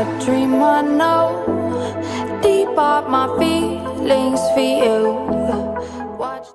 a dream I know. Deep up my feelings for you. Watch.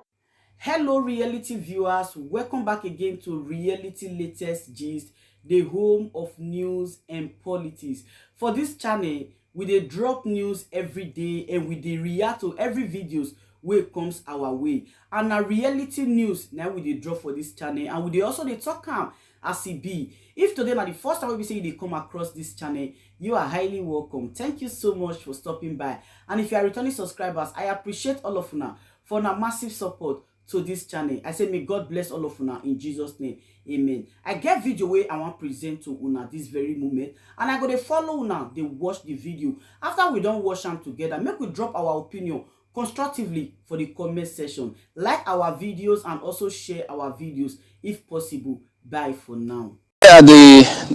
Hello reality viewers, welcome back again to Reality Latest Gist, the home of news and politics. For this channel, we dey drop news every day and we dey react to every videos wey comes our way. And na reality news now we dey drop for this channel, and we dey also dey talk am as e be. If today na the first time we say you dey come across this channel, you are highly welcome. Thank you so much for stopping by. And if you are returning subscribers, I appreciate all of una for una massive support to this channel. I say may God bless all of una in Jesus name, amen. I get video wey I want present to una this very moment, and I go dey follow una dey watch the video. After we don watch am together, make we drop our opinion constructively for the comment section. Like our videos and also share our videos if possible. Bye for now. Yeah,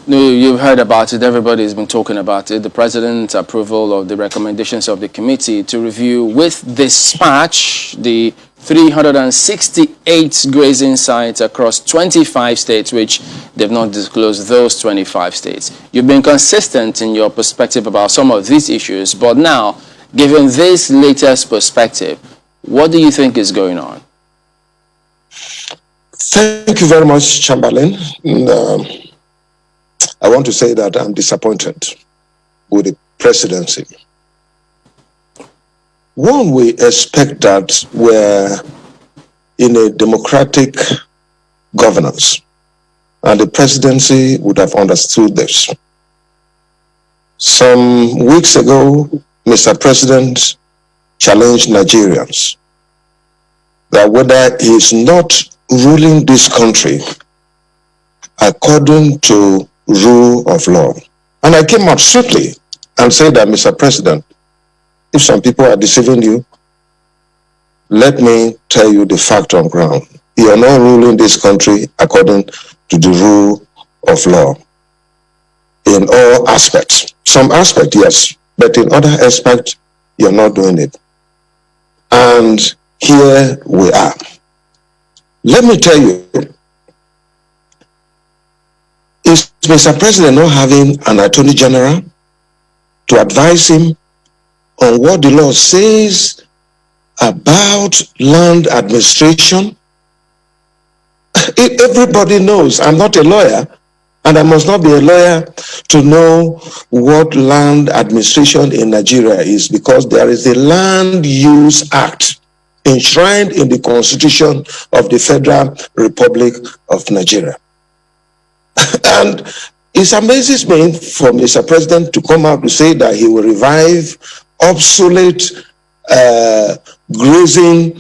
you've heard about it. Everybody's been talking about it. The president's approval of the recommendations of the committee to review with dispatch the 368 grazing sites across 25 states, which they've not disclosed those 25 states. You've been consistent in your perspective about some of these issues, but now, given this latest perspective, what do you think is going on? Thank you very much, Chamberlain. I want to say that I'm disappointed with the presidency. One, we expect that we're in a democratic governance, and the presidency would have understood this. Some weeks ago, Mr. President challenged Nigerians that whether he is not ruling this country according to rule of law. And I came up strictly and said that, Mr. President, if some people are deceiving you, let me tell you the fact on ground. You are not ruling this country according to the rule of law in all aspects. Some aspects, yes, but in other aspects, you're not doing it. And here we are. Let me tell you, is Mr. President not having an Attorney General to advise him on what the law says about land administration? Everybody knows. I'm not a lawyer, and I must not be a lawyer to know what land administration in Nigeria is, because there is a Land Use Act enshrined in the Constitution of the Federal Republic of Nigeria. And it amazes me for Mr. President to come out to say that he will revive obsolete grazing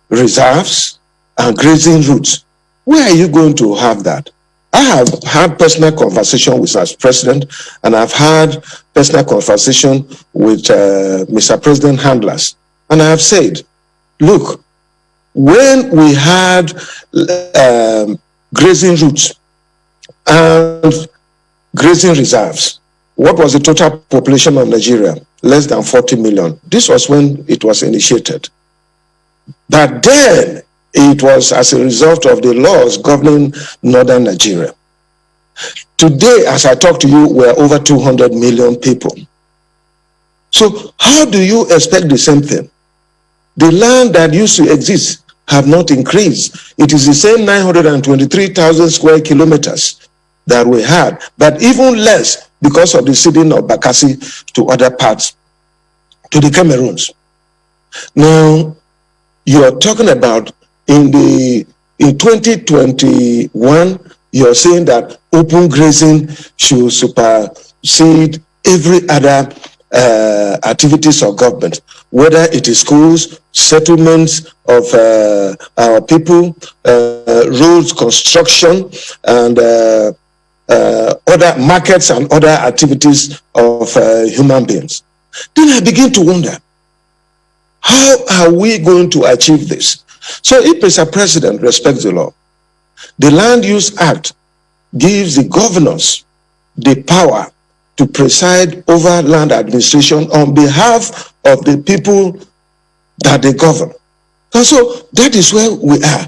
reserves and grazing routes. Where are you going to have that? I have had personal conversation with our president, and I've had personal conversation with Mr. President handlers. And I have said, look, when we had grazing routes and grazing reserves, what was the total population of Nigeria? Less than 40 million. This was when it was initiated. But then it was as a result of the laws governing northern Nigeria. Today, as I talk to you, we're over 200 million people. So how do you expect the same thing? The land that used to exist have not increased. It is the same 923,000 square kilometers that we had, but even less because of the ceding of Bakassi to other parts, to the Cameroons. Now, you are talking about in 2021, you're saying that open grazing should supersede every other activities of government, whether it is schools, settlements of our people, roads construction, and other markets and other activities of human beings. Then I begin to wonder, how are we going to achieve this? So if Mr. President respects the law, the Land Use Act gives the governors the power to preside over land administration on behalf of the people that they govern. And so that is where we are.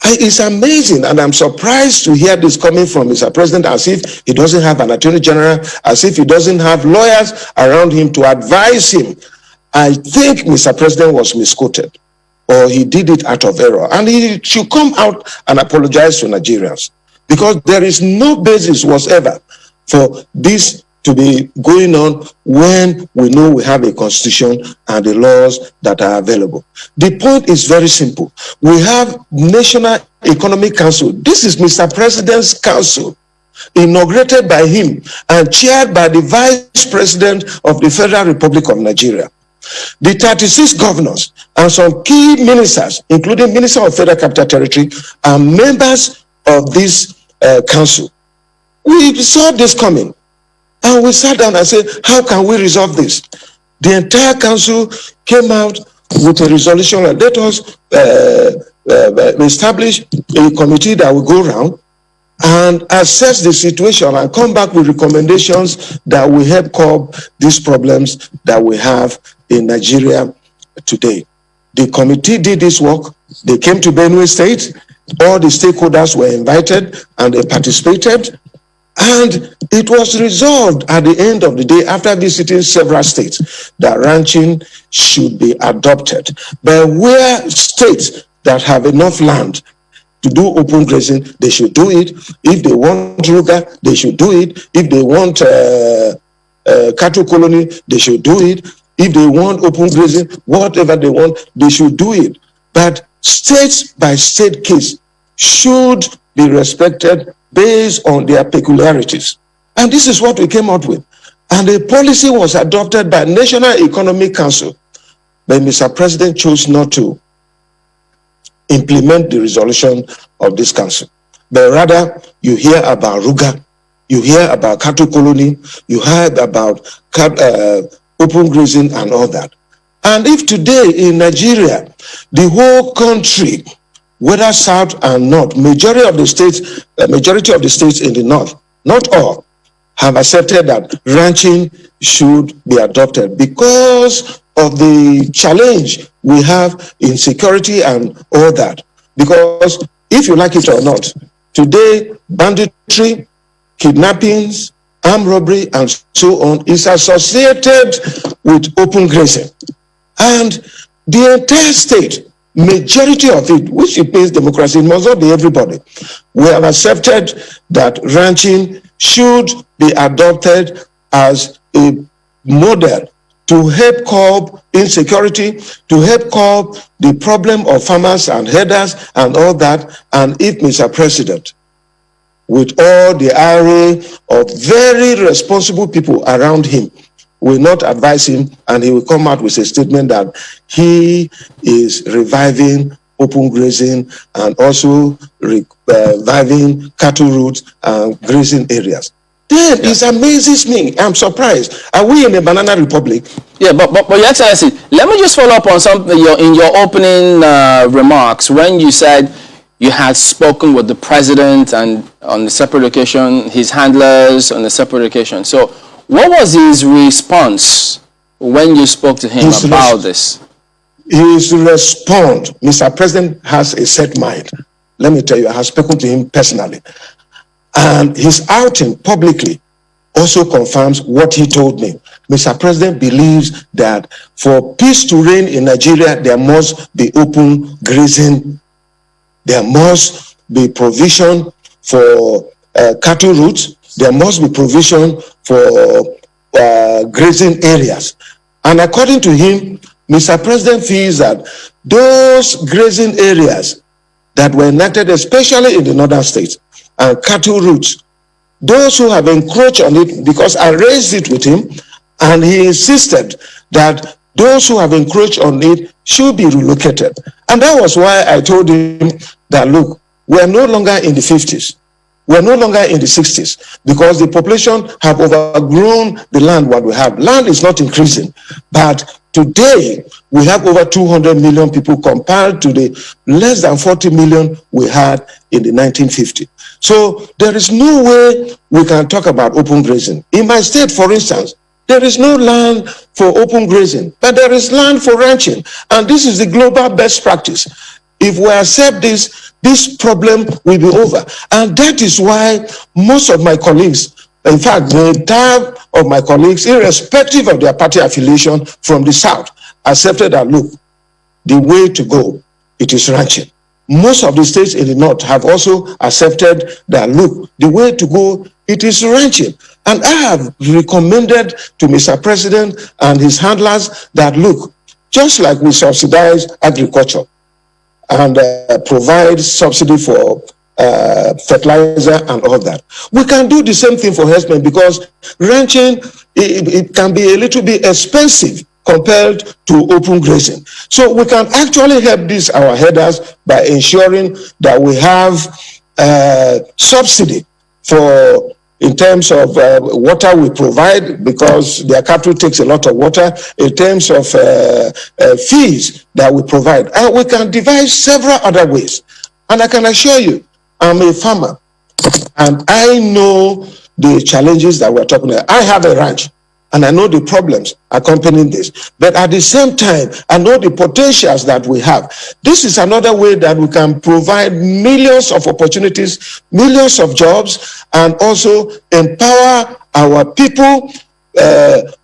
It's amazing, and I'm surprised to hear this coming from Mr. President, as if he doesn't have an attorney general, as if he doesn't have lawyers around him to advise him. I think Mr. President was misquoted, or he did it out of error, and he should come out and apologize to Nigerians, because there is no basis whatsoever for this to be going on when we know we have a constitution and the laws that are available. The point is very simple. We have National Economic Council. This is Mr. President's council, inaugurated by him and chaired by the Vice President of the Federal Republic of Nigeria. The 36 governors and some key ministers, including Minister of Federal Capital Territory, are members of this council. We saw this coming. And we sat down and said, how can we resolve this? The entire council came out with a resolution and let us establish a committee that will go around and assess the situation and come back with recommendations that will help curb these problems that we have in Nigeria today. The committee did this work. They came to Benue State. All the stakeholders were invited and they participated. And it was resolved at the end of the day, after visiting several states, that ranching should be adopted. But where states that have enough land to do open grazing, they should do it. If they want ruga, they should do it. If they want cattle colony, they should do it. If they want open grazing, whatever they want, they should do it. But state by state case should be respected based on their peculiarities. And this is what we came out with. And the policy was adopted by National Economic Council. But Mr. President chose not to implement the resolution of this council. But rather, you hear about ruga, you hear about cattle colony, you hear about open grazing and all that. And if today in Nigeria, the whole country, whether south and north, majority of the states in the north, not all, have accepted that ranching should be adopted because of the challenge we have in security and all that. Because if you like it or not, today banditry, kidnappings, armed robbery, and so on is associated with open grazing. And the entire state, majority of it, which it means democracy, it must not be everybody, we have accepted that ranching should be adopted as a model to help curb insecurity, to help curb the problem of farmers and herders and all that. And if Mr. President, with all the array of very responsible people around him, will not advise him, and he will come out with a statement that he is reviving open grazing and also reviving cattle routes and grazing areas. Then it amazes me. I'm surprised. Are we in a banana republic? Yeah, but Your Excellency, let me just follow up on something in your opening remarks when you said you had spoken with the president and on a separate occasion, his handlers on a separate occasion. So what was his response when you spoke to him about this? His response, Mr. President has a set mind. Let me tell you, I have spoken to him personally. And his outing publicly also confirms what he told me. Mr. President believes that for peace to reign in Nigeria, there must be open grazing. There must be provision for cattle routes. There must be provision for grazing areas. And according to him, Mr. President feels that those grazing areas that were enacted, especially in the northern states, and cattle routes, those who have encroached on it, because I raised it with him, and he insisted that those who have encroached on it should be relocated. And that was why I told him that, look, we are no longer in the 50s. We are no longer in the 60s because the population have overgrown the land what we have. Land is not increasing, but today we have over 200 million people compared to the less than 40 million we had in the 1950s. So there is no way we can talk about open grazing. In my state, for instance, there is no land for open grazing, but there is land for ranching. And this is the global best practice. If we accept this, this problem will be over. And that is why most of my colleagues, in fact, the entire of my colleagues, irrespective of their party affiliation from the South, accepted that, look, the way to go, it is ranching. Most of the states in the North have also accepted that, look, the way to go, it is ranching. And I have recommended to Mr. President and his handlers that, look, just like we subsidize agriculture and provide subsidy for fertilizer and all that, we can do the same thing for herdsmen, because ranching, it can be a little bit expensive compared to open grazing. So we can actually help these our herders by ensuring that we have subsidy for, in terms of water we provide, because their cattle takes a lot of water, in terms of fees that we provide. And we can devise several other ways. And I can assure you, I'm a farmer, and I know the challenges that we're talking about. I have a ranch, and I know the problems accompanying this. But at the same time, I know the potentials that we have. This is another way that we can provide millions of opportunities, millions of jobs, and also empower our people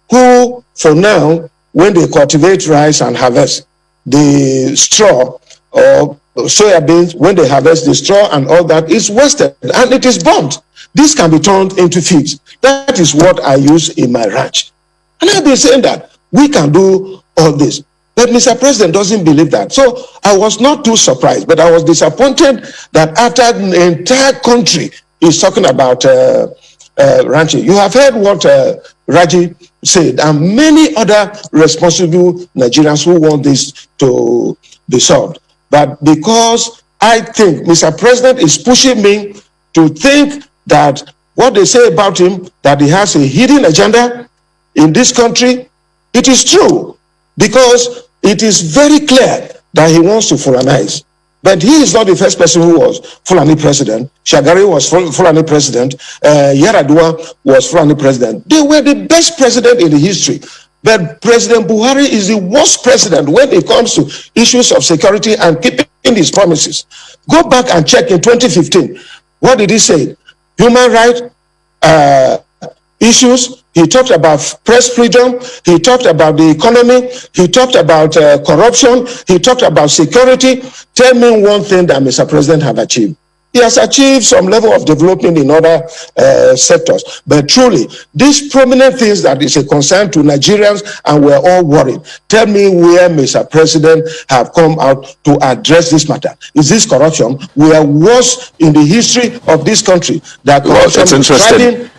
who, for now, when they cultivate rice and harvest the straw or soya beans, when they harvest the straw and all that, is wasted and it is burnt. This can be turned into feeds. That is what I use in my ranch. And I've been saying that we can do all this. But Mr. President doesn't believe that. So I was not too surprised, but I was disappointed that after the entire country is talking about ranching. You have heard what Raji said, and many other responsible Nigerians who want this to be solved. But because I think Mr. President is pushing me to think that what they say about him, that he has a hidden agenda in this country, it is true, because it is very clear that he wants to Fulanize. But he is not the first person who was Fulani president. Shagari was Fulani president. Yaradua was Fulani president. They were the best president in the history. But President Buhari is the worst president when it comes to issues of security and keeping his promises. Go back and check in 2015. What did he say? Human rights issues. He talked about press freedom. He talked about the economy. He talked about corruption. He talked about security. Tell me one thing that Mr. President have achieved. He has achieved some level of development in other sectors. But truly, these prominent things that is a concern to Nigerians, and we're all worried. Tell me where Mr. President have come out to address this matter. Is this corruption? We are worse in the history of this country. That corruption it's interesting.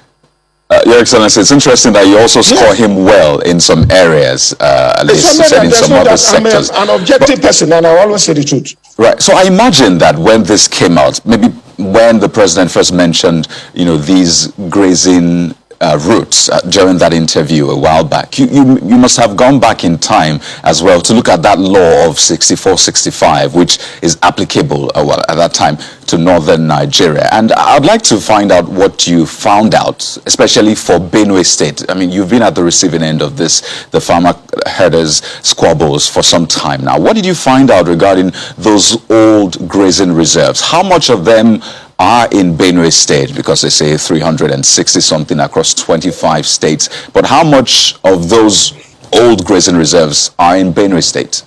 Your Excellency, it's interesting that you also score him well in some areas, at least in some other sectors. I'm an objective person, and I always say the truth. Right. So I imagine that when this came out, maybe when the president first mentioned, these grazing routes during that interview a while back, you must have gone back in time as well to look at that law of 64-65, which is applicable at that time to northern Nigeria. And I'd like to find out what you found out, especially for Benue State. I mean, you've been at the receiving end of this, the farmer herders squabbles, for some time now. What did you find out regarding those old grazing reserves? How much of them are in Benue State? Because they say 360 something across 25 states. But how much of those old grazing reserves are in Benue State?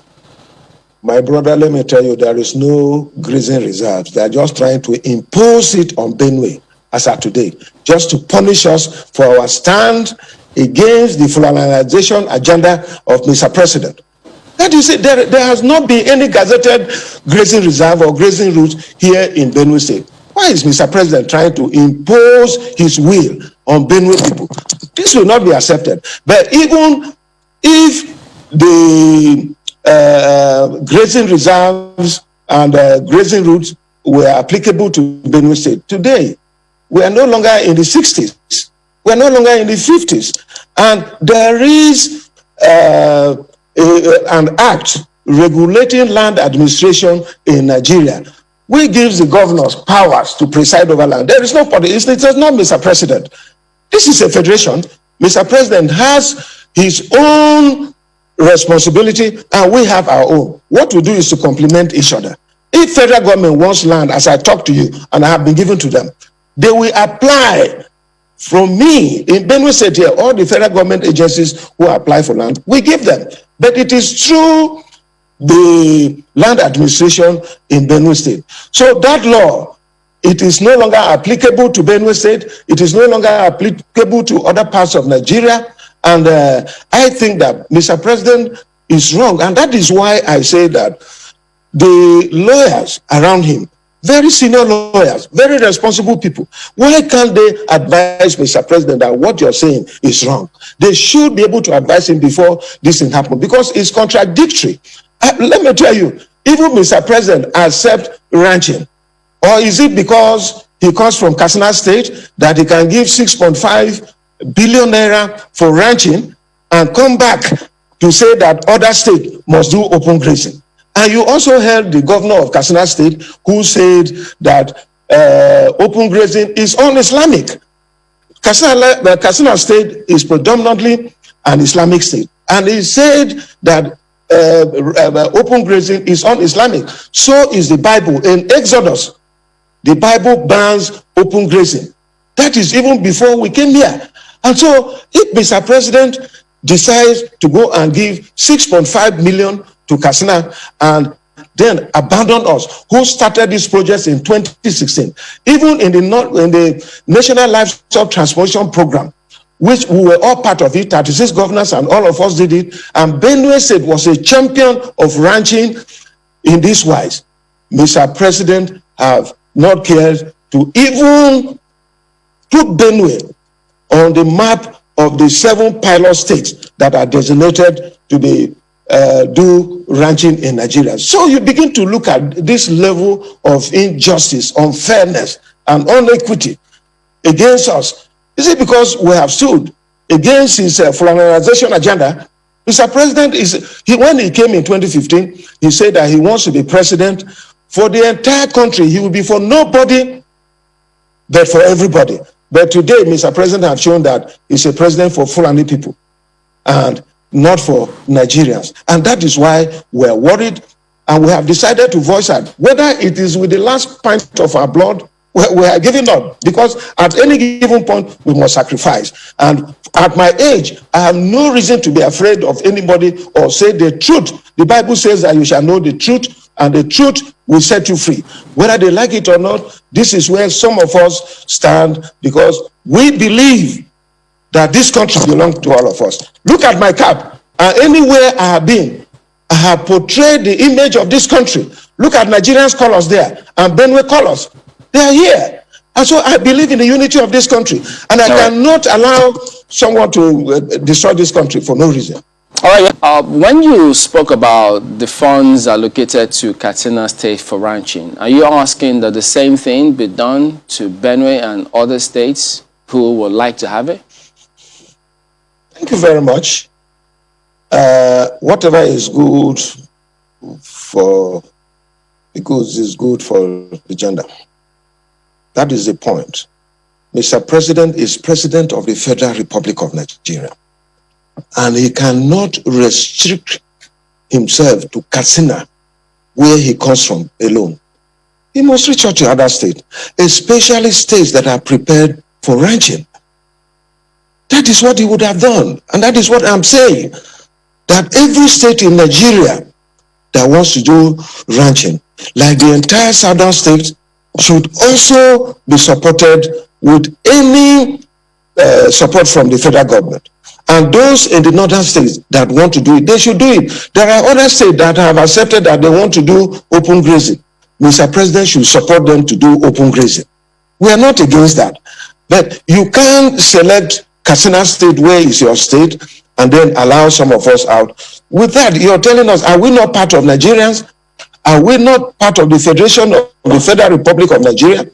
My brother, let me tell you, there is no grazing reserves. They are just trying to impose it on Benue as of today, just to punish us for our stand against the Fulanization agenda of Mr. President. That is it. There has not been any gazetted grazing reserve or grazing routes here in Benue State. Why is Mr. President trying to impose his will on Benue people? This will not be accepted. But even if the grazing reserves and grazing routes were applicable to Benue State, today we are no longer in the 60s. We are no longer in the 50s. And there is an act regulating land administration in Nigeria, which gives the governors powers to preside over land. There is no politics. It is not Mr. President. This is a federation. Mr. President has his own responsibility, and we have our own. What we do is to complement each other. If federal government wants land, as I talk to you, and I have been given to them, they will apply. From me, in Benue State here, all the federal government agencies who apply for land, we give them. But it is through the land administration in Benue State. So that law, it is no longer applicable to Benue State. It is no longer applicable to other parts of Nigeria. And I think that Mr. President is wrong. And that is why I say that the lawyers around him, very senior lawyers, very responsible people, why can't they advise Mr. President that what you're saying is wrong? They should be able to advise him before this thing happens, because it's contradictory. Let me tell you, even Mr. President accepts ranching. Or is it because he comes from Katsina State that he can give 6.5 billion naira for ranching and come back to say that other states must do open grazing? And you also heard the governor of Katsina State who said that open grazing is un-Islamic. Katsina State is predominantly an Islamic state. And he said that open grazing is un-Islamic. So is the Bible. In Exodus, the Bible bans open grazing. That is even before we came here. And so if Mr. President decides to go and give 6.5 million to Katsina and then abandon us, who started this project in 2016, even in the National Livestock Transformation Program, which we were all part of it, 36 governors and all of us did it, and Benue State was a champion of ranching in this wise. Mr. President have not cared to even put Benue on the map of the 7 pilot states that are designated to be do ranching in Nigeria. So you begin to look at this level of injustice, unfairness, and inequity against us. Is it because we have stood against his colonization agenda? Mr. President, when he came in 2015, he said that he wants to be president for the entire country. He will be for nobody, but for everybody. But today, Mr. President has shown that he's a president for Fulani people and not for Nigerians. And that is why we're worried, and we have decided to voice out. Whether it is with the last pint of our blood, we are giving up, because at any given point, we must sacrifice. And at my age, I have no reason to be afraid of anybody or say the truth. The Bible says that you shall know the truth, and the truth will set you free. Whether they like it or not, this is where some of us stand, because we believe that this country belongs to all of us. Look at my cap. Anywhere I have been, I have portrayed the image of this country. Look at Nigerians' colors there and Benue colors. They are here. And so I believe in the unity of this country. And I cannot allow someone to destroy this country for no reason. All right. When you spoke about the funds allocated to Katsina State for ranching, are you asking that the same thing be done to Benue and other states who would like to have it? Thank you very much. Whatever is good for the goods is good for the gender. That is the point. Mr. President is president of the Federal Republic of Nigeria, and he cannot restrict himself to Katsina, where he comes from, alone. He must reach out to other states, especially states that are prepared for ranching. That is what he would have done. And that is what I'm saying, that every state in Nigeria that wants to do ranching, like the entire southern states, should also be supported with any support from the federal government. And those in the northern states that want to do it, they should do it. There are other states that have accepted that they want to do open grazing. Mr. President should support them to do open grazing. We are not against that. But you can't select Katsina State, where is your state, and then allow some of us out. With that, you're telling us, are we not part of Nigerians? Are we not part of the Federation of the Federal Republic of Nigeria?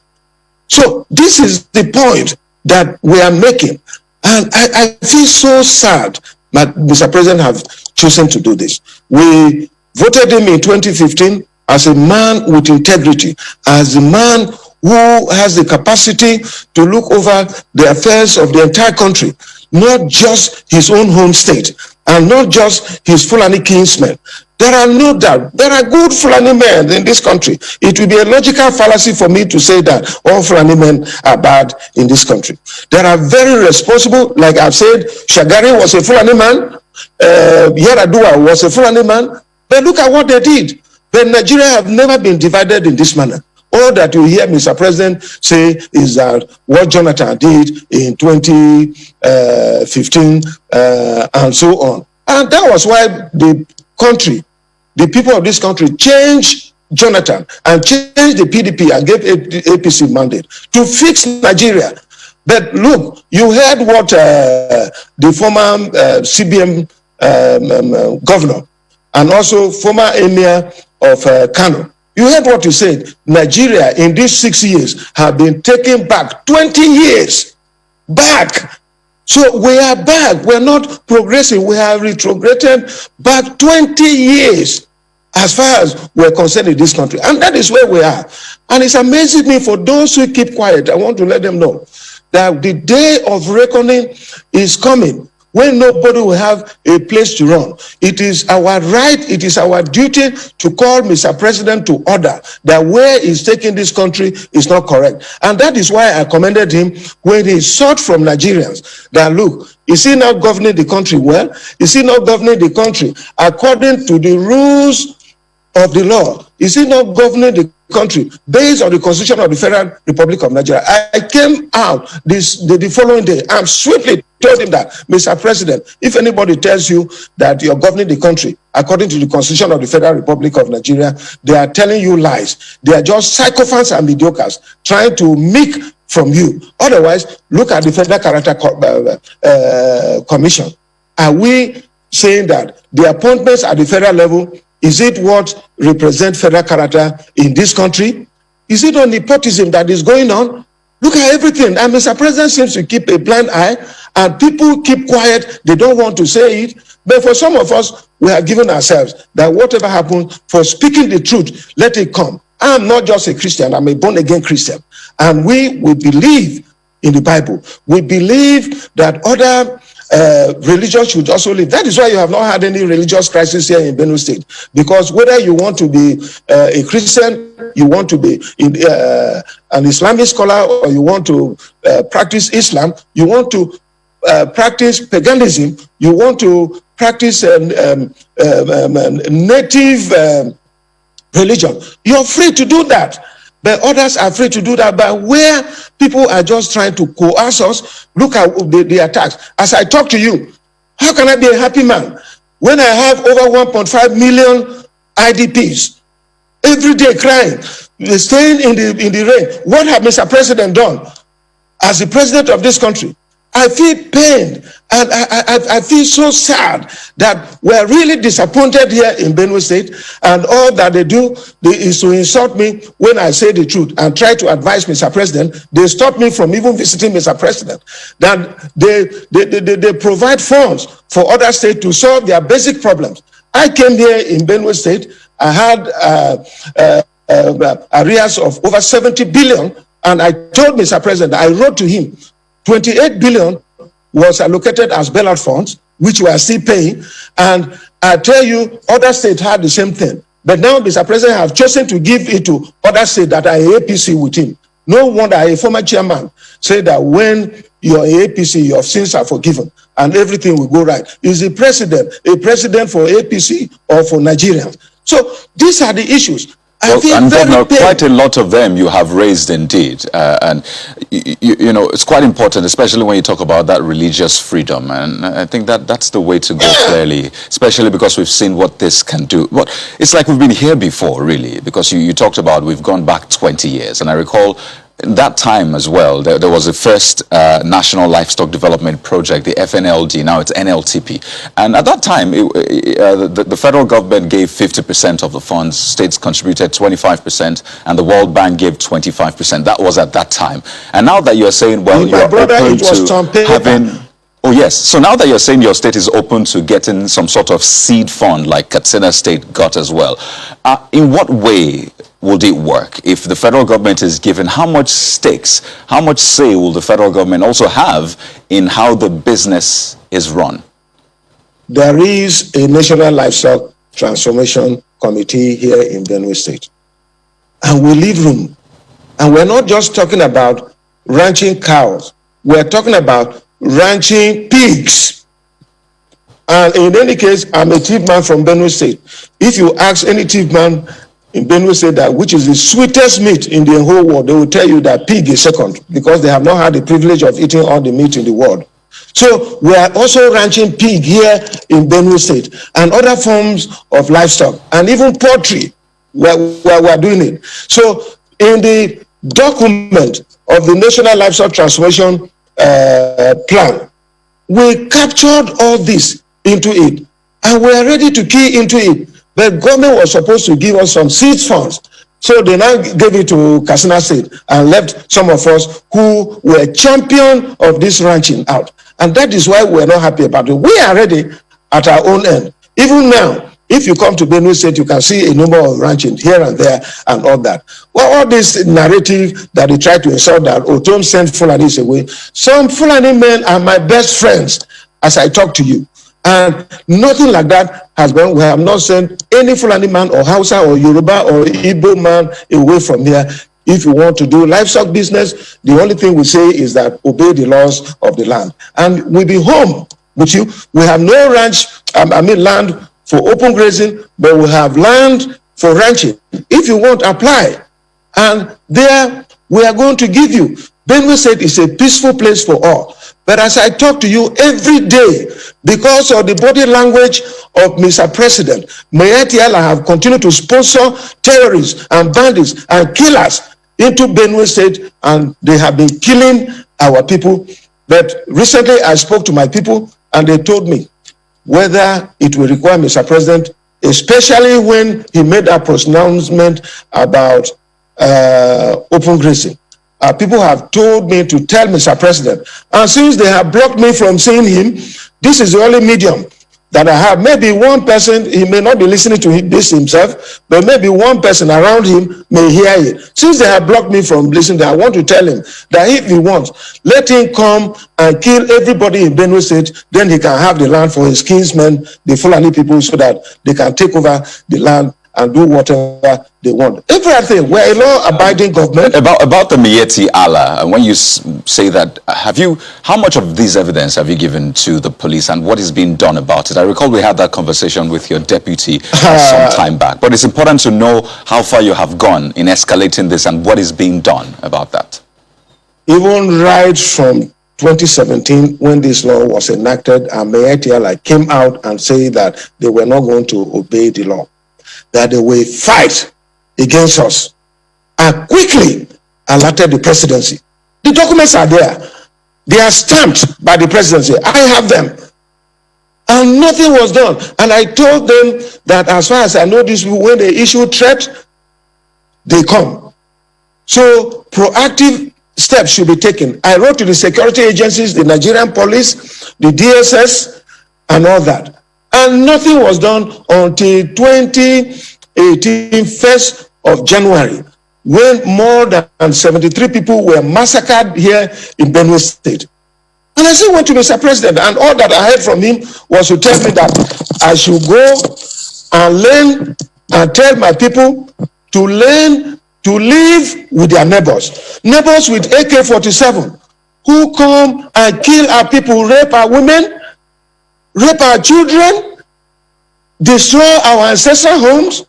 So this is the point that we are making. And I feel so sad that Mr. President have chosen to do this. We voted him in 2015 as a man with integrity, as a man who has the capacity to look over the affairs of the entire country, not just his own home state, and not just his Fulani kinsmen, There are no doubt. There are good Fulani men in this country. It will be a logical fallacy for me to say that all Fulani men are bad in this country. There are very responsible, like I've said, Shagari was a Fulani man, Yaradua was a Fulani man, but look at what they did. But Nigeria have never been divided in this manner. All that you hear Mr. President say is that what Jonathan did in 2015 and so on. And that was why the people of this country changed Jonathan and changed the PDP and gave APC mandate to fix Nigeria. But look, you heard what the former CBM governor and also former emir of Kano, you heard what he said. Nigeria in these 6 years have been taken back 20 years back. So we are back. We're not progressing. We have retrograded back 20 years as far as we're concerned in this country. And that is where we are. And it's amazing me for those who keep quiet. I want to let them know that the day of reckoning is coming when nobody will have a place to run. It is our right, it is our duty to call Mr. President to order that where he's taking this country is not correct. And that is why I commended him when he sought from Nigerians that, look, is he not governing the country well? Is he not governing the country according to the rules of the law? Is he not governing the country based on the Constitution of the Federal Republic of Nigeria? I came out the following day and swiftly told him that, Mr. President, if anybody tells you that you're governing the country according to the Constitution of the Federal Republic of Nigeria, they are telling you lies. They are just sycophants and mediocres trying to make from you. Otherwise, look at the Federal Character Commission. Are we saying that the appointments at the federal level, is it what represents federal character in this country? Is it on nepotism that is going on? Look at everything. And Mr. President seems to keep a blind eye, and people keep quiet. They don't want to say it. But for some of us, we have given ourselves that whatever happens, for speaking the truth, let it come. I'm not just a Christian. I'm a born-again Christian. And we believe in the Bible. We believe that other religions should also live. That is why you have not had any religious crisis here in Benue State. Because whether you want to be a Christian, you want to be an Islamic scholar, or you want to practice Islam, you want to practice paganism, you want to practice native religion, you're free to do that. But others are free to do that. But where people are just trying to coerce us, look at the attacks. As I talk to you, how can I be a happy man when I have over 1.5 million IDPs every day crying, staying in the rain? What have Mr. President done as the president of this country? I feel pained, and I feel so sad that we're really disappointed here in Benue State, and all that they do is to insult me when I say the truth and try to advise Mr. President. They stop me from even visiting Mr. President. That they provide funds for other states to solve their basic problems. I came here in Benue State. I had arrears of over 70 billion, and I told Mr. President, I wrote to him, 28 billion was allocated as bailout funds, which we are still paying. And I tell you, other states had the same thing. But now Mr. President have chosen to give it to other states that are APC with him. No wonder a former chairman said that when you're APC, your sins are forgiven and everything will go right. Is the president a president for APC or for Nigerians? So these are the issues. Well, and Governor, quite a lot of them you have raised indeed, and you know, it's quite important, especially when you talk about that religious freedom, and I think that's the way to go clearly, especially because we've seen what this can do. But it's like we've been here before, really, because you talked about we've gone back 20 years, and I recall that time as well, there was a first National Livestock Development Project, the FNLD, now it's NLTP. And at that time, the federal government gave 50% of the funds, states contributed 25%, and the World Bank gave 25%. That was at that time. And now that you're saying, well, you're open to having... Oh, yes. So now that you're saying your state is open to getting some sort of seed fund like Katsina State got as well, in what way would it work? If the federal government is given, how much stakes, how much say will the federal government also have in how the business is run? There is a National Livestock Transformation Committee here in Benue State. And we leave room. And we're not just talking about ranching cows. We're talking about ranching pigs. And in any case, I'm a chief man from Benue State. If you ask any chief man in Benue State that which is the sweetest meat in the whole world, they will tell you that pig is second, because they have not had the privilege of eating all the meat in the world. So we are also ranching pig here in Benue State and other forms of livestock and even poultry. We are doing it. So in the document of the National Livestock Transformation Plan, we captured all this into it, and we are ready to key into it. The government was supposed to give us some seed funds, so they now gave it to Katsina State and left some of us who were champion of this ranching out. And that is why we're not happy about it. We are ready at our own end. Even now, if you come to Benue State, you can see a number of ranching here and there and all that. Well, all this narrative that they try to insult that Ortom sent Fulanis away. Some Fulani men are my best friends as I talk to you. And nothing like that has gone. We have not sent any Fulani man or Hausa or Yoruba or Igbo man away from here. If you want to do livestock business, the only thing we say is that obey the laws of the land. And we'll be home with you. We have no land for open grazing, but we have land for ranching. If you want, apply. And there we are going to give you. Benue State is a peaceful place for all. But as I talk to you every day, because of the body language of Mr. President, Mayati Allah have continued to sponsor terrorists and bandits and killers into Benue State, and they have been killing our people. But recently I spoke to my people, and they told me whether it will require Mr. President, especially when he made a pronouncement about open grazing. People have told me to tell Mr. President, and since they have blocked me from seeing him, this is the only medium that I have. Maybe one person, he may not be listening to this himself, but maybe one person around him may hear it. Since they have blocked me from listening, I want to tell him that if he wants, let him come and kill everybody in Benue State, then he can have the land for his kinsmen, the Fulani people, so that they can take over the land and do whatever they want. Everything. We're a law-abiding government. About the Miyetti Allah, when you say that, how much of this evidence have you given to the police, and what is being done about it? I recall we had that conversation with your deputy some time back, but it's important to know how far you have gone in escalating this and what is being done about that. Even right from 2017, when this law was enacted, and Miyetti Allah came out and said that they were not going to obey the law, that they will fight against us, and quickly alerted the presidency. The documents are there. They are stamped by the presidency. I have them. And nothing was done. And I told them that as far as I know these people, when they issue threat, they come. So proactive steps should be taken. I wrote to the security agencies, the Nigerian police, the DSS, and all that. And nothing was done until 2018, 1st of January, when more than 73 people were massacred here in Benue State. And I still went to Mr. President, and all that I heard from him was to tell me that I should go and learn and tell my people to learn to live with their neighbors. Neighbors with AK-47 who come and kill our people, rape our women, rape our children, destroy our ancestral homes,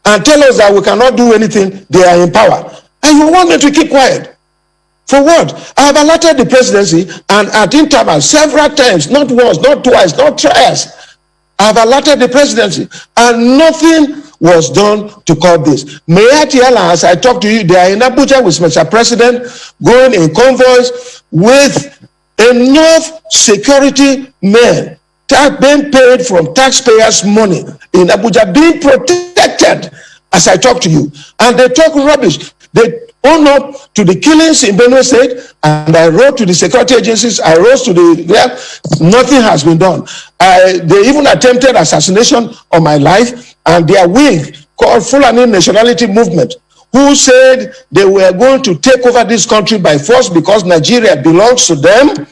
and tell us that we cannot do anything. They are in power. And you want me to keep quiet? For what? I have alerted the presidency, and at intervals several times, not once, not twice, not thrice, I have alerted the presidency, and nothing was done to curb this. Mayati Allah, as I talk to you, they are in Abuja with Mr. President, going in convoys with enough security men being paid from taxpayers' money in Abuja, being protected as I talk to you. And they talk rubbish. They own up to the killings in Benue State, and I wrote to the security agencies, I wrote to nothing has been done. They even attempted assassination on my life, and their wing called Fulani Nationality Movement, who said they were going to take over this country by force because Nigeria belongs to them.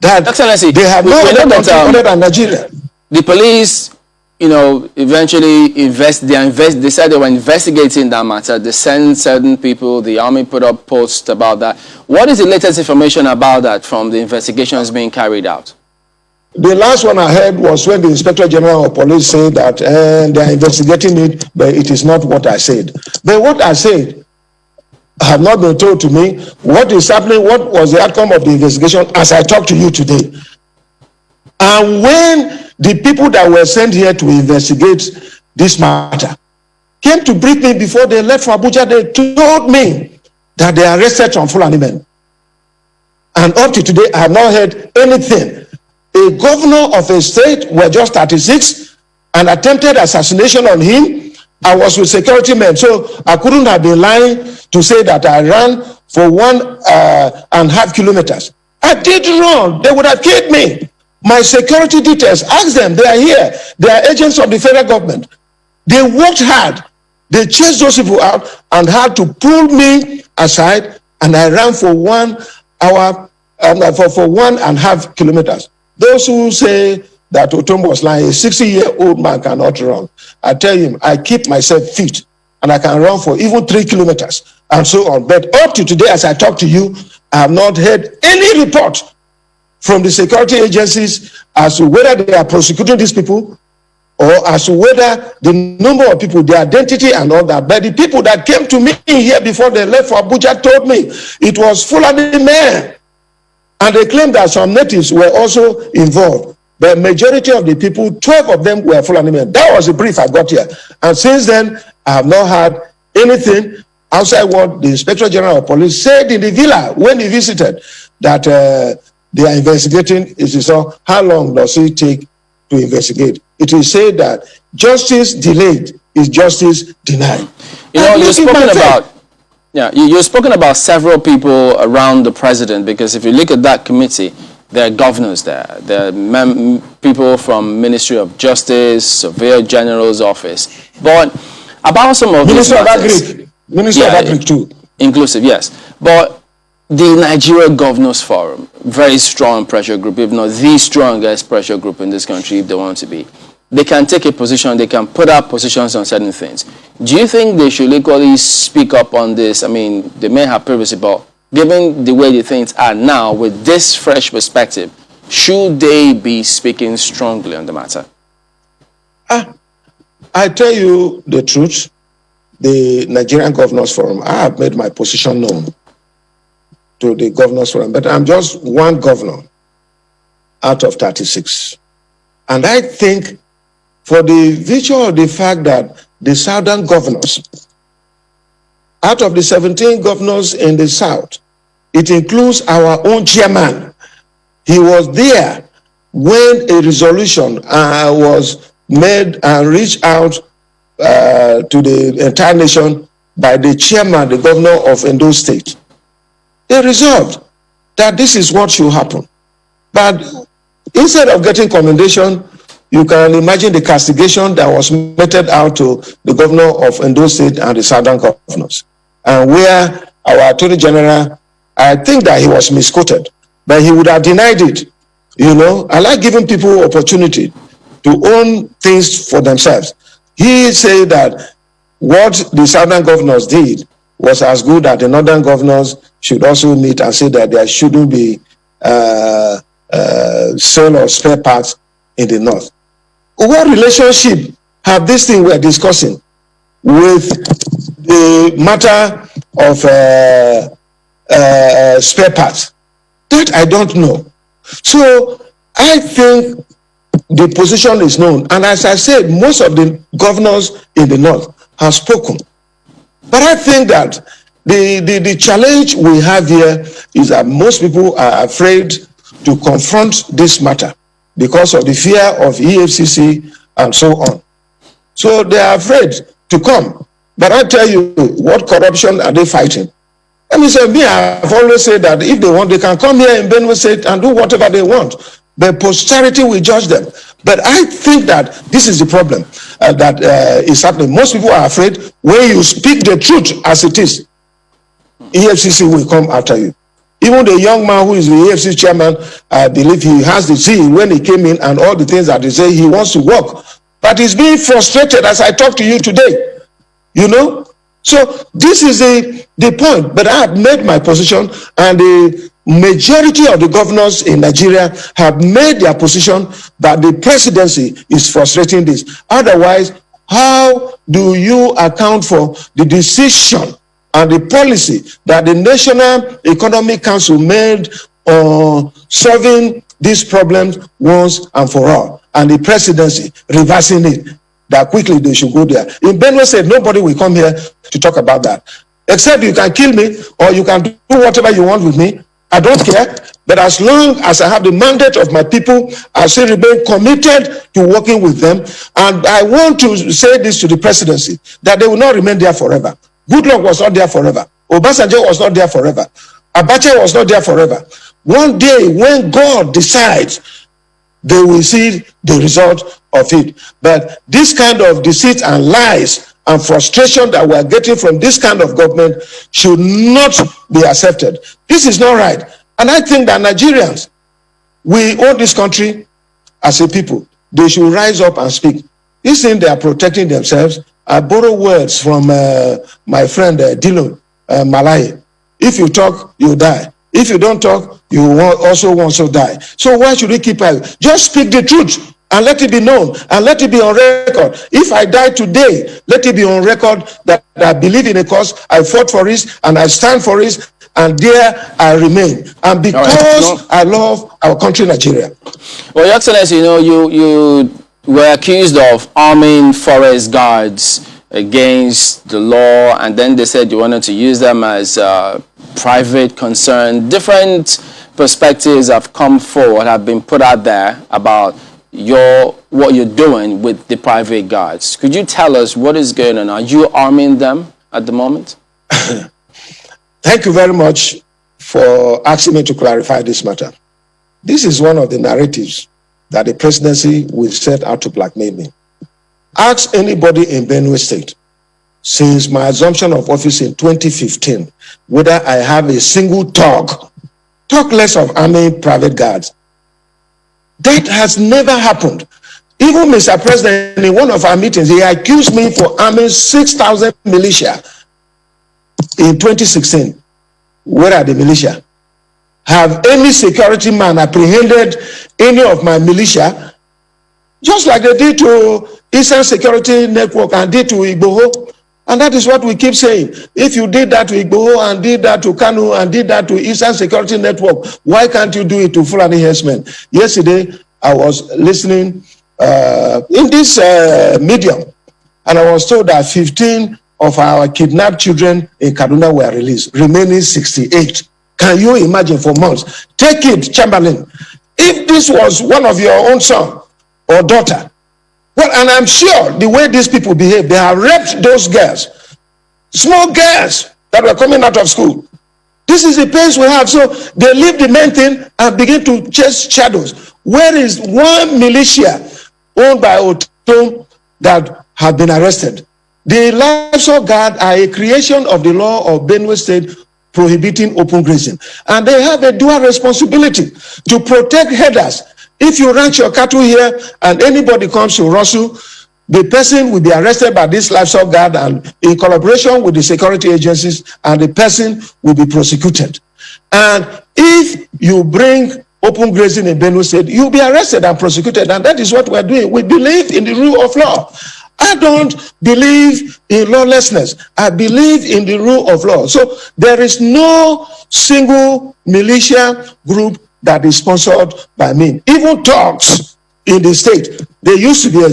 That Excellency, they have no other country other than Nigeria. The police eventually they said they were investigating that matter. They sent certain people, the army put up posts about that. What is the latest information about that from the investigations being carried out? The last one I heard was when the Inspector General of Police said that they are investigating it, but it is not what I said. But what I said have not been told to me. What is happening, what was the outcome of the investigation as I talk to you today. And when the people that were sent here to investigate this matter came to brief me before they left for Abuja, they told me that they arrested some Fulani men. And up to today, I have not heard anything. A governor of a state were just 36, an attempted assassination on him. I was with security men, so I couldn't have been lying to say that I ran for 1.5 kilometers. I did run. They would have killed me. My security details, ask them, they are here. They are agents of the federal government. They worked hard. They chased those people out and had to pull me aside, and I ran for 1 hour, for 1.5 kilometers. Those who say that Ortom was lying, a 60-year-old man cannot run. I tell him, I keep myself fit, and I can run for even 3 kilometers, and so on. But up to today, as I talk to you, I have not heard any report from the security agencies as to whether they are prosecuting these people or as to whether the number of people, their identity and all that. But the people that came to me here before they left for Abuja told me it was Fulani men. And they claimed that some natives were also involved. The majority of the people, 12 of them were Fulani men. That was the brief I got here. And since then, I have not had anything outside what the Inspector General of Police said in the villa when he visited, that they are investigating. It is all, how long does it take to investigate? It is said that justice delayed is justice denied. You've spoken about... Yeah, you've spoken about several people around the president, because if you look at that committee, there are governors there, there are people from Ministry of Justice, Surveyor General's office. But about some of these matters... Minister of Agric too. Inclusive, yes. But the Nigeria Governors Forum, very strong pressure group, if not the strongest pressure group in this country if they want to be. They can take a position, they can put up positions on certain things. Do you think they should equally speak up on this? I mean, they may have previously, but given the way the things are now, with this fresh perspective, should they be speaking strongly on the matter? I tell you the truth, the Nigerian Governors Forum, I have made my position known to the Governors Forum, but I'm just one governor out of 36. And I think for the virtue of the fact that the southern governors, out of the 17 governors in the south, it includes our own chairman. He was there when a resolution was made and reached out to the entire nation by the chairman, the governor of Edo State. They resolved that this is what should happen. But instead of getting commendation, you can imagine the castigation that was meted out to the governor of Edo State and the southern governors. And where our Attorney General, I think that he was misquoted, but he would have denied it. I like giving people opportunity to own things for themselves. He said that what the southern governors did was as good that the northern governors should also meet and say that there shouldn't be sale of spare parts in the north. What relationship have this thing we're discussing with the matter of spare parts? That I don't know. So I think the position is known. And as I said, most of the governors in the north have spoken. But I think that the challenge we have here is that most people are afraid to confront this matter because of the fear of EFCC and so on. So they are afraid to come. But I tell you, what corruption are they fighting? Let me say, I've always said that if they want, they can come here in Benue State and do whatever they want. The posterity will judge them. But I think that this is the problem that is happening. Most people are afraid when you speak the truth as it is, EFCC will come after you. Even the young man who is the EFCC chairman, I believe he has the zeal when he came in and all the things that they say he wants to work. But that is being frustrated as I talk to you today. You know? So this is the point. But I have made my position, and the majority of the governors in Nigeria have made their position that the presidency is frustrating this. Otherwise, how do you account for the decision and the policy that the National Economic Council made on solving these problems once and for all, and the presidency reversing it, that quickly they should go there? In Benue State, nobody will come here to talk about that, except you can kill me or you can do whatever you want with me. I don't care. But as long as I have the mandate of my people, I still remain committed to working with them. And I want to say this to the presidency, that they will not remain there forever. Goodluck was not there forever. Obasanjo was not there forever. Abacha was not there forever. One day, when God decides, they will see the result of it. But this kind of deceit and lies and frustration that we are getting from this kind of government should not be accepted. This is not right. And I think that Nigerians, we own this country as a people. They should rise up and speak. This thing, they are protecting themselves. I borrow words from my friend Dilo Malay. If you talk, you die. If you don't talk, you also die. So why should we keep quiet? Just speak the truth and let it be known and let it be on record. If I die today, let it be on record that I believe in a cause, I fought for it, and I stand for it, and there I remain. And because I love our country, Nigeria. Well, Your Excellency, you know, you were accused of arming forest guards against the law, and then they said you wanted to use them as private concern. Different perspectives have come forward, have been put out there about what you're doing with the private guards. Could you tell us what is going on? Are you arming them at the moment? Thank you very much for asking me to clarify this matter. This is one of the narratives that the presidency will set out to blackmail me. Ask anybody in Benue State since my assumption of office in 2015 whether I have a single talk less of arming private guards. That has never happened. Even Mr. President, in one of our meetings, he accused me for arming 6,000 militia in 2016. Where are the militia? Have any security man apprehended any of my militia? Just like they did to Eastern Security Network and did to Igboho. And that is what we keep saying. If you did that to Igboho and did that to Kanu and did that to Eastern Security Network, why can't you do it to Fulani herdsmen? Yesterday, I was listening in this medium, and I was told that 15 of our kidnapped children in Kaduna were released, remaining 68. Can you imagine, for months? Take it, Chamberlain. If this was one of your own son or daughter, well, and I'm sure the way these people behave, they have raped those girls, small girls that were coming out of school. This is the pace we have. So they leave the main thing and begin to chase shadows. Where is one militia owned by Ortom that have been arrested? The Livestock Guard are a creation of the law of Benue State prohibiting open grazing. And they have a dual responsibility to protect herders. If you ranch your cattle here and anybody comes to Russell, the person will be arrested by this Livestock Guard and in collaboration with the security agencies, and the person will be prosecuted. And if you bring open grazing in Benue State, you'll be arrested and prosecuted. And that is what we're doing. We believe in the rule of law. I don't believe in lawlessness. I believe in the rule of law. So there is no single militia group that is sponsored by me. Even talks in the state, they used to be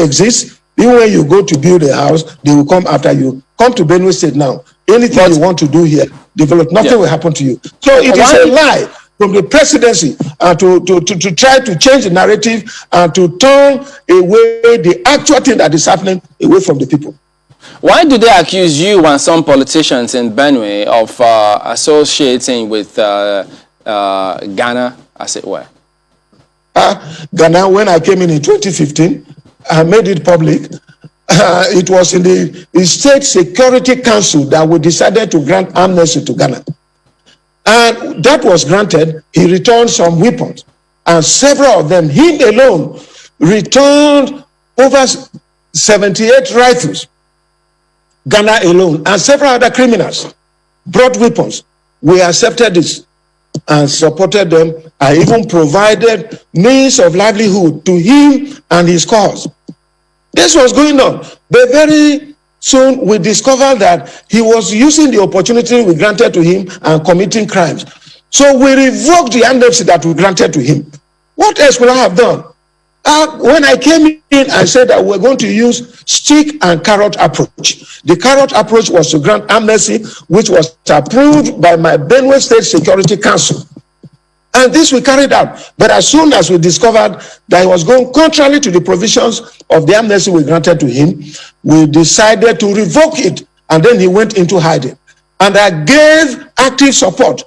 exist. Even when you go to build a house, they will come after you. Come to Benue State now. Anything you want to do here, develop, nothing will happen to you. So it is a lie from the presidency to try to change the narrative and to turn away the actual thing that is happening away from the people. Why do they accuse you and some politicians in Benue of associating with Ghana, as it were? Ghana, when I came in 2015, I made it public. It was in the State Security Council that we decided to grant amnesty to Ghana. And that was granted. He returned some weapons. And several of them, him alone, returned over 78 rifles. Ghana alone and several other criminals brought weapons. We accepted this and supported them. I even provided means of livelihood to him and his cause. This was going on, but very soon we discovered that he was using the opportunity we granted to him and committing crimes. So we revoked the amnesty that we granted to him. What else could I have done? When I came in, I said that we're going to use stick and carrot approach. The carrot approach was to grant amnesty, which was approved by my Benue State Security Council. And this we carried out. But as soon as we discovered that he was going contrary to the provisions of the amnesty we granted to him, we decided to revoke it. And then he went into hiding. And I gave active support.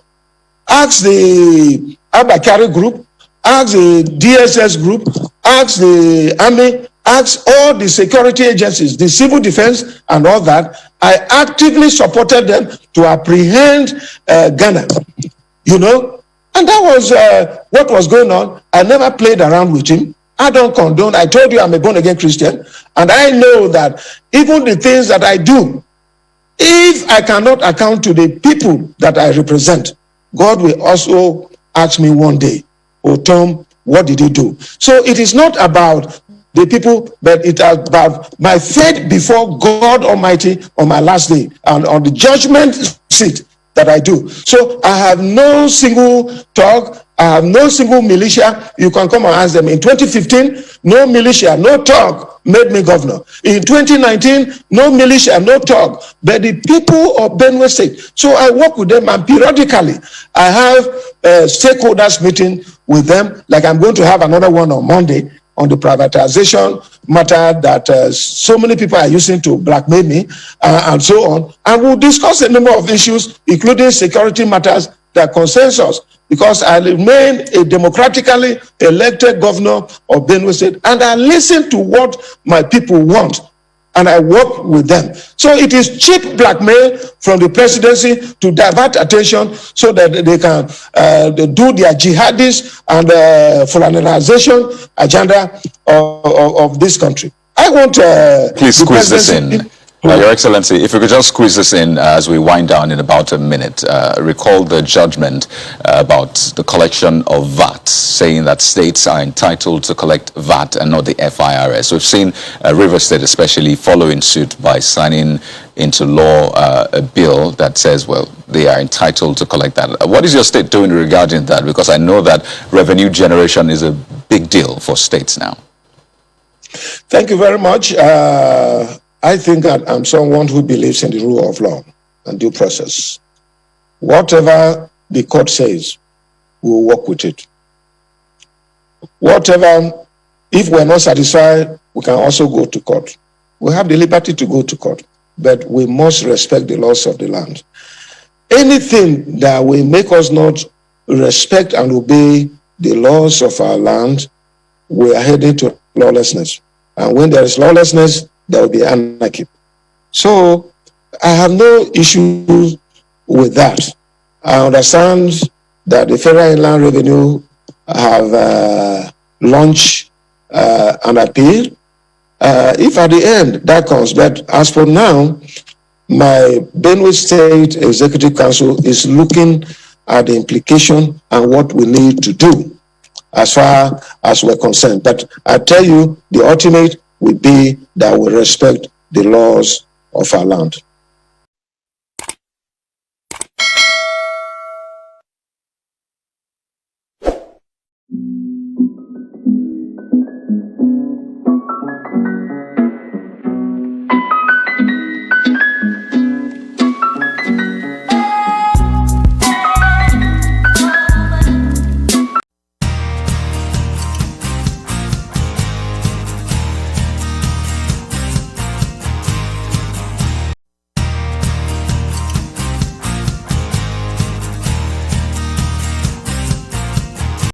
Ask the Abakari group, ask the DSS group, ask the army, ask all the security agencies, the civil defense and all that. I actively supported them to apprehend Ghana, you know. And that was what was going on. I never played around with him. I don't condone. I told you I'm a born-again Christian. And I know that even the things that I do, if I cannot account to the people that I represent, God will also ask me one day, Ortom, what did he do? So it is not about the people, but it is about my faith before God Almighty on my last day and on the judgment seat that I do. So I have no single talk. I have no single militia. You can come and ask them. In 2015, no militia, no talk made me governor. In 2019, no militia, no talk. But the people of Benue State. So I work with them, and periodically I have a stakeholders meeting with them. Like I'm going to have another one on Monday on the privatization matter that so many people are using to blackmail me and so on. And we'll discuss a number of issues, including security matters that concerns us, because I remain a democratically elected governor of Benue State, and I listen to what my people want, and I work with them. So it is cheap blackmail from the presidency to divert attention so that they can do their jihadist and Fulanization agenda of this country. I want please squeeze this in. Your Excellency, if you could just squeeze this in as we wind down in about a minute. Recall the judgment about the collection of VAT, saying that states are entitled to collect VAT and not the FIRS. We've seen Rivers State especially following suit by signing into law a bill that says, well, they are entitled to collect that. What is your state doing regarding that? Because I know that revenue generation is a big deal for states now. Thank you very much. I think that I'm someone who believes in the rule of law and due process. Whatever the court says, we'll work with it. Whatever, if we're not satisfied, we can also go to court. We have the liberty to go to court, but we must respect the laws of the land. Anything that will make us not respect and obey the laws of our land, we are heading to lawlessness. And when there is lawlessness, there will be anarchy. So I have no issue with that. I understand that the Federal Inland Revenue have launched an appeal. If at the end that comes, but as for now, my Benue State Executive Council is looking at the implication and what we need to do as far as we're concerned. But I tell you, the ultimate will be that we respect the laws of our land.